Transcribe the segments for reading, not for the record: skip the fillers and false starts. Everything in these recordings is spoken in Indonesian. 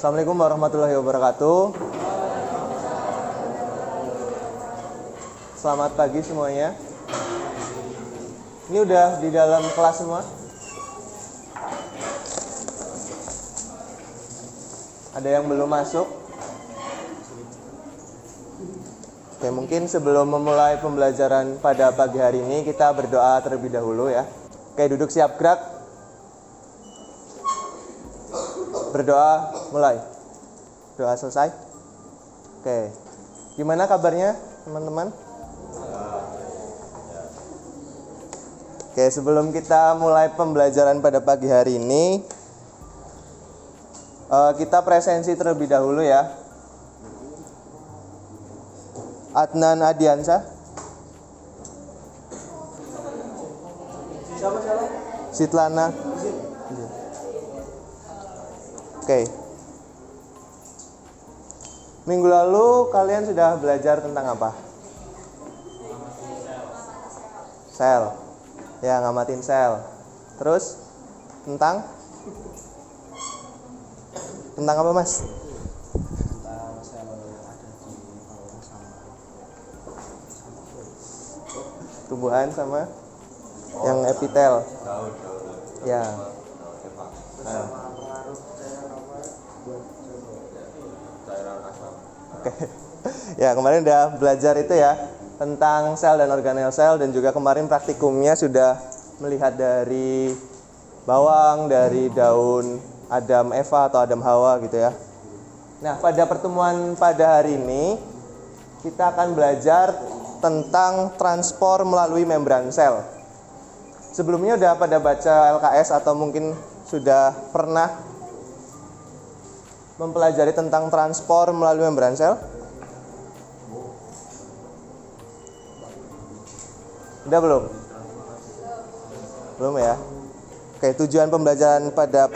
Assalamualaikum warahmatullahi wabarakatuh. Selamat pagi semuanya. Ini udah di dalam kelas semua? Ada yang belum masuk? Oke, mungkin sebelum memulai pembelajaran pada pagi hari ini kita berdoa terlebih dahulu ya. Oke, duduk siap gerak. Berdoa mulai. Doa selesai. Oke. Gimana kabarnya teman-teman? Oke, sebelum kita mulai pembelajaran pada pagi hari ini, kita presensi terlebih dahulu ya. Adnan Adiansa. Siapa? Sitlana. Oke. Minggu lalu kalian sudah belajar tentang apa? Sel. Ya, ngamatin sel. Terus tentang apa, Mas? Tentang sel yang ada di bawah sama Tubuhan sama yang epitel. Ya. Nah. Oke. Ya, kemarin udah belajar itu ya tentang sel dan organel sel, dan juga kemarin praktikumnya sudah melihat dari bawang, dari daun Adam Eva atau Adam Hawa gitu ya. Nah, pada pertemuan pada hari ini kita akan belajar tentang transport melalui membran sel. Sebelumnya udah pada baca LKS atau mungkin sudah pernah mempelajari tentang transport melalui membran sel? Udah belum? Belum ya? Oke, tujuan pembelajaran pada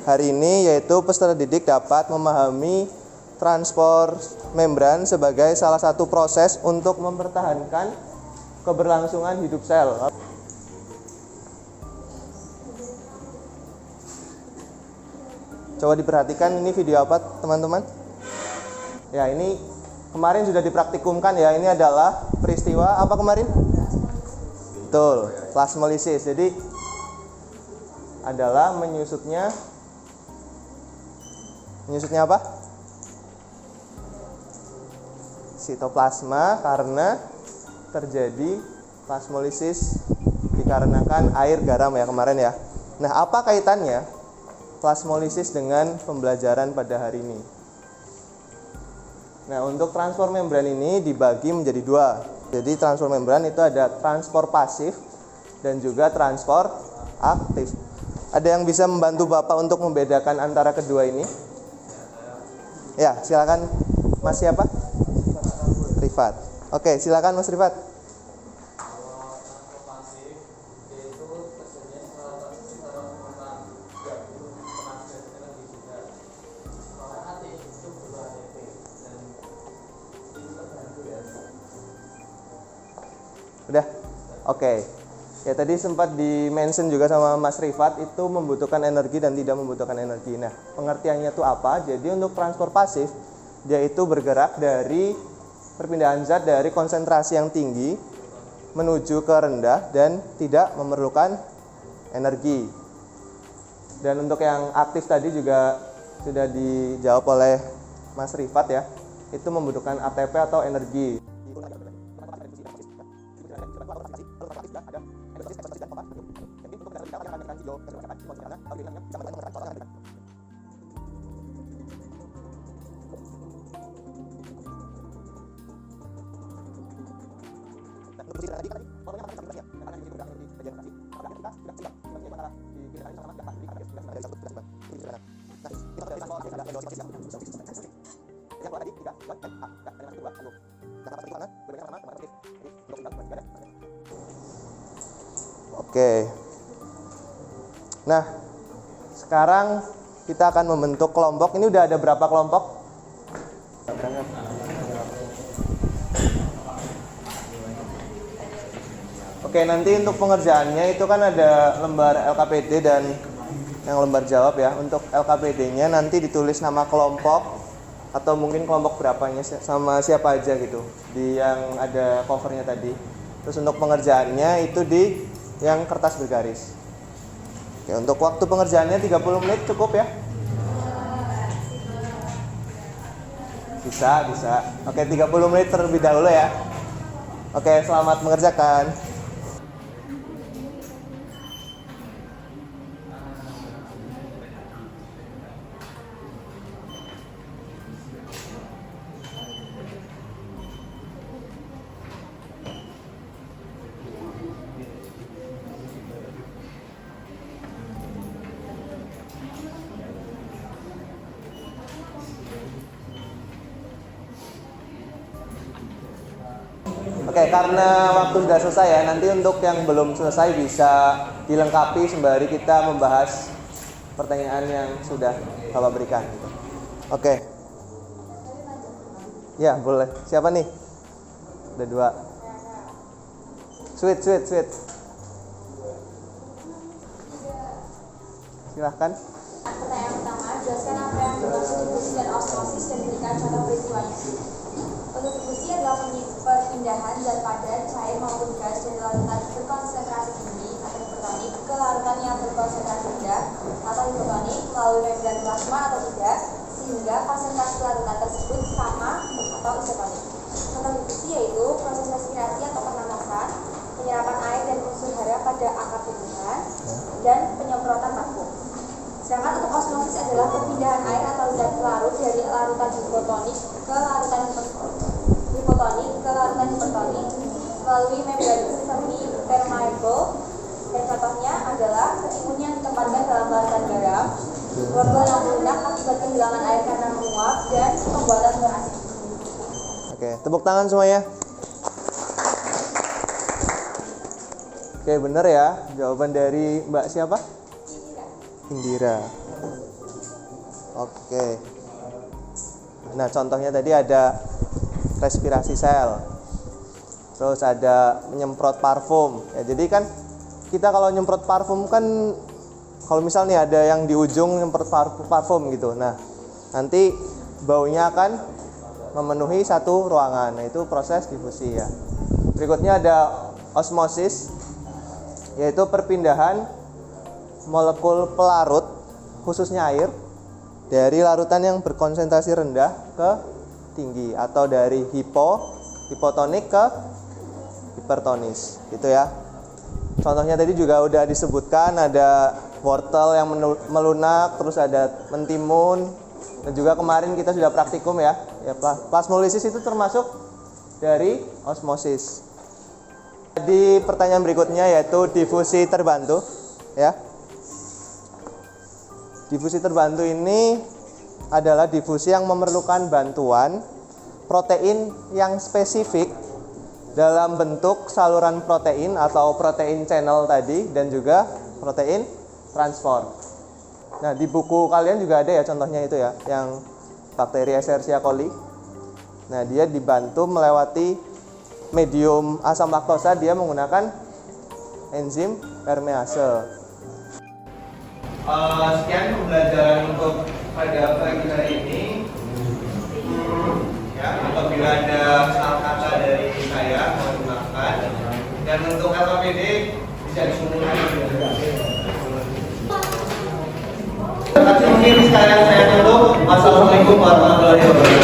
hari ini yaitu peserta didik dapat memahami transport membran sebagai salah satu proses untuk mempertahankan keberlangsungan hidup sel. Coba diperhatikan, ini video apa teman-teman? Ya, ini kemarin sudah dipraktikumkan ya. Ini adalah peristiwa apa kemarin? Betul, plasmolisis. Jadi adalah menyusutnya apa? Sitoplasma, karena terjadi plasmolisis dikarenakan air garam ya kemarin ya. Nah, apa kaitannya plasmolisis dengan pembelajaran pada hari ini? Nah, untuk transport membran ini dibagi menjadi dua. Jadi transport membran itu ada transport pasif dan juga transport aktif. Ada yang bisa membantu Bapak untuk membedakan antara kedua ini? Ya, silakan Mas siapa? Rifat. Oke, silakan Mas Rifat. Udah? Oke. Ya, tadi sempat di-mention juga sama Mas Rifat, itu membutuhkan energi dan tidak membutuhkan energi. Nah, pengertiannya itu apa? Jadi untuk transport pasif, dia itu bergerak dari perpindahan zat dari konsentrasi yang tinggi menuju ke rendah dan tidak memerlukan energi. Dan untuk yang aktif tadi juga sudah dijawab oleh Mas Rifat ya. Itu membutuhkan ATP atau energi. Oke. Nah, sekarang kita akan membentuk kelompok. Ini udah ada berapa kelompok? Oke, nanti untuk pengerjaannya itu kan ada lembar LKPD dan yang lembar jawab ya. Untuk LKPD-nya nanti ditulis nama kelompok atau mungkin kelompok berapanya sama siapa aja gitu di yang ada covernya tadi. Terus untuk pengerjaannya itu di yang kertas bergaris. Oke, untuk waktu pengerjaannya 30 menit cukup ya? Bisa. Oke, 30 menit terlebih dahulu ya. Oke, selamat mengerjakan. Oke, karena waktu sudah selesai ya, nanti untuk yang belum selesai bisa dilengkapi sembari kita membahas pertanyaan yang sudah Bapak berikan. Oke. Ya, boleh. Siapa nih? Ada 2. Sweet. Silahkan. Pertanyaan pertama, jelaskan apa yang dimaksud difusi dan osmosis dan berikan contoh peristiwanya. Untuk difusi adalah perpindahan zat padat, cair maupun gas dari larutan berkonsentrasi tinggi atau hipertonik ke larutan yang berkonsentrasi rendah atau hipertonik melalui membran plasma atau tidak, sehingga konsentrasi larutan tersebut sama atau isotonik. Contoh difusi yaitu proses respirasi atau pernapasan, penyerapan air dan unsur hara pada akar tumbuhan, dan penyemprotan vakum. Sedangkan untuk osmosis adalah perpindahan air atau zat larut dari larutan hipotonik ke larutan hipertonik melalui membran semi permeable, dan contohnya adalah ketimun yang ditempatkan dalam larutan garam, wortel yang melunak akibat kehilangan air karena menguap, dan pembuatan telur asin. Oke, tepuk tangan semuanya. Oke, bener ya jawaban dari Mbak siapa? Indira. Oke. Nah, contohnya tadi ada respirasi sel. Terus ada menyemprot parfum. Ya, jadi kan kita kalau nyemprot parfum kan kalau misalnya ada yang di ujung nyemprot parfum gitu. Nah, nanti baunya akan memenuhi satu ruangan. Nah, itu proses difusi ya. Berikutnya ada osmosis, yaitu perpindahan molekul pelarut khususnya air dari larutan yang berkonsentrasi rendah ke tinggi atau dari hipotonik ke hipertonis gitu ya. Contohnya tadi juga udah disebutkan, ada wortel yang melunak, terus ada mentimun, dan juga kemarin kita sudah praktikum ya. Plasmolisis itu termasuk dari osmosis. Di pertanyaan berikutnya yaitu difusi terbantu ya. Difusi terbantu ini adalah difusi yang memerlukan bantuan protein yang spesifik dalam bentuk saluran protein atau protein channel tadi dan juga protein transport. Nah, di buku kalian juga ada ya contohnya itu ya, yang bakteri Escherichia coli. Nah, dia dibantu melewati medium asam laktosa, dia menggunakan enzim permease. Sekian pembelajaran untuk pada pagi hari ini. Ya, apabila ada salah kata dari saya, mohon dimaafkan. Dan untuk LKPD bisa disuruhkan. Terima kasih, mungkin sekalian saya tutup. Assalamualaikum warahmatullahi wabarakatuh.